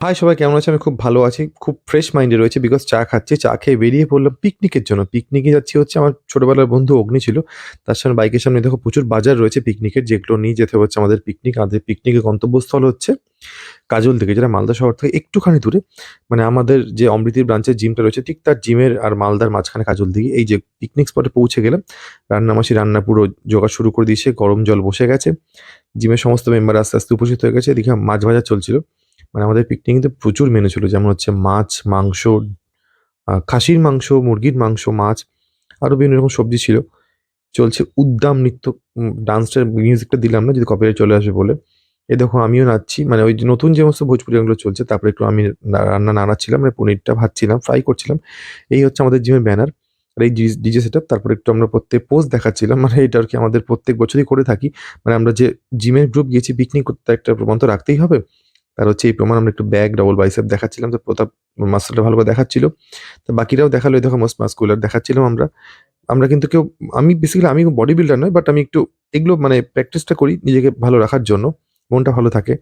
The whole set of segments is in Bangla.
হাই সবাই কেমন আছে? আমি খুব ভালো আছি। খুব ফ্রেশ মাইন্ডে রয়েছি বিকজ চা খাচ্ছি। চা খেয়ে বেরিয়ে পড়লাম পিকনিকের জন্য। পিকনিকে যাচ্ছি হচ্ছে আমার ছোটবেলার বন্ধু অগ্নি ছিল। তার সামনে বাইকের সামনে দেখো প্রচুর বাজার রয়েছে পিকনিকের যেগুলো নিয়ে যেতে হচ্ছে আমাদের পিকনিক। আমাদের পিকনিকের গন্তব্যস্থল হচ্ছে কাজলদিঘি যেটা মালদা শহর থেকে একটুখানি দূরে। মানে আমাদের যে অমৃতির ব্রাঞ্চের জিমটা রয়েছে ঠিক তার জিমের আর মালদার মাঝখানে কাজলদিঘি। এই যে পিকনিক স্পটে পৌঁছে গেলাম। রান্নামাসি রান্না পুরো জোগাড় শুরু করে দিয়েছে। গরম জল বসে গেছে। জিমের সমস্ত মেম্বার আস্তে, আস্তে উপস্থিত হয়ে গেছে। এদিকে মাছ ভাজা চলছিল। মানে আমাদের পিকনিকে কিন্তু প্রচুর মেনু ছিল। যেমন হচ্ছে মাছ, মাংস, খাসির মাংস, মুরগির মাংস, মাছ আরো বিভিন্ন রকম সবজি ছিল। চলছে উদ্দাম নৃত্য। ডান্সটার মিউজিকটা দিলাম না যদি কপিরাইট চলে আসবে বলে। এই দেখো আমিও নাচছি। মানে ওই যে নতুন যে সমস্ত ভোজপুরি গানগুলো চলছে তারপরে একটু আমি রান্না নাড়াচ্ছিলাম। মানে পনিরটা ভাজছিলাম, ফ্রাই করছিলাম। এই হচ্ছে আমাদের জিমের ব্যানার। আর এই ডিজে সেটআপ। তারপরে একটু আমরা প্রত্যেক পোজ দেখাচ্ছিলাম। মানে এটা আরকি আমাদের প্রত্যেক বছরই করে থাকি। মানে আমরা যে জিমের গ্রুপ গিয়েছি পিকনিক করতে একটা প্রমাণ তো রাখতেই হবে। তার হচ্ছে এই প্রমাণ আমরা একটু ব্যাক, ডবল বাইসেপ দেখাচ্ছিলাম। তো প্রতাপ মাসলটা ভালো করে দেখাচ্ছিল। তো বাকিরাও দেখালো এই দেখো মোস্ট মাসকুলার দেখাচ্ছিলাম আমরা। আমরা কিন্তু কেউ আমি বেসিক্যালি আমি বডি বিল্ডার নয় বাট আমি একটু এগুলো মানে প্র্যাকটিসটা করি নিজেকে ভালো রাখার জন্য। মনটা ভালো থাকে।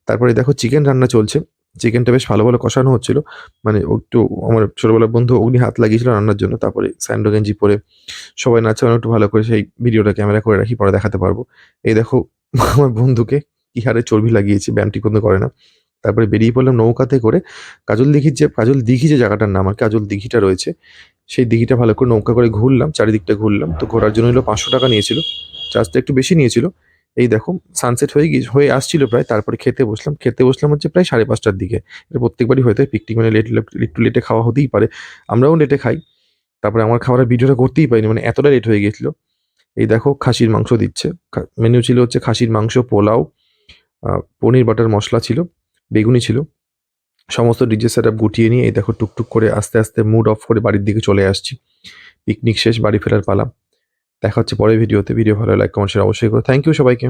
তারপরে দেখো চিকেন রান্না চলছে। চিকেনটা বেশ ভালো, ভালো কষানো হচ্ছিল। মানে ও একটু আমার ছোটবেলার বন্ধু অগ্নি হাত লাগিয়েছিল রান্নার জন্য। তারপরে স্যান্ডো গেঞ্জি পরে সবাই নাচছে। আমি একটু ভালো করে সেই ভিডিওটা ক্যামেরা করে রাখি পরে দেখাতে পারবো। এই দেখো আমার বন্ধুকে কি হারে চর্বি লাগিয়েছি ব্যায়াম ঠিক মতো করে না। তারপরে বেরিয়ে পড়লাম নৌকাতে করে কাজল দিঘি যে জায়গাটার নাম আর কাজল দিঘিটা রয়েছে সেই দিঘিটা ভালো করে নৌকা করে ঘুরলাম, চারিদিকটা ঘুরলাম। তো ঘোরার জন্য হলো ৫০০ টাকা নিয়েছিল। চার্জটা একটু বেশি নিয়েছিল। এই দেখো সানসেট হয়ে আসছিল প্রায়। তারপরে খেতে বসলাম। খেতে বসলাম হচ্ছে প্রায় ৫:৩০টার দিকে। এটা প্রত্যেকবারই হয়ে থাকে। পিকনিক মানে একটু লেটে খাওয়া হতেই পারে। আমরাও লেটে খাই। তারপরে আমার খাবারের ভিডিওটা করতেই পারিনি। মানে এতটা লেট হয়ে গিয়েছিল। এই দেখো খাসির মাংস দিচ্ছে। মেনু ছিল হচ্ছে খাসির মাংস, পোলাও, পনির বাটার মসলা ছিল, বেগুনি ছিল। সমস্ত ডিজে সেটআপ গুটিয়ে নিয়ে এই দেখো টুকটুক করে আস্তে, আস্তে মুড অফ করে বাড়ির দিকে চলে আসছি। পিকনিক শেষ, বাড়ি ফেরার পালা। দেখা হচ্ছে পরের ভিডিওতে। ভিডিও ভালো লাইক, কমেন্ট, শেয়ার অবশ্যই করো। থ্যাংক ইউ সবাইকে।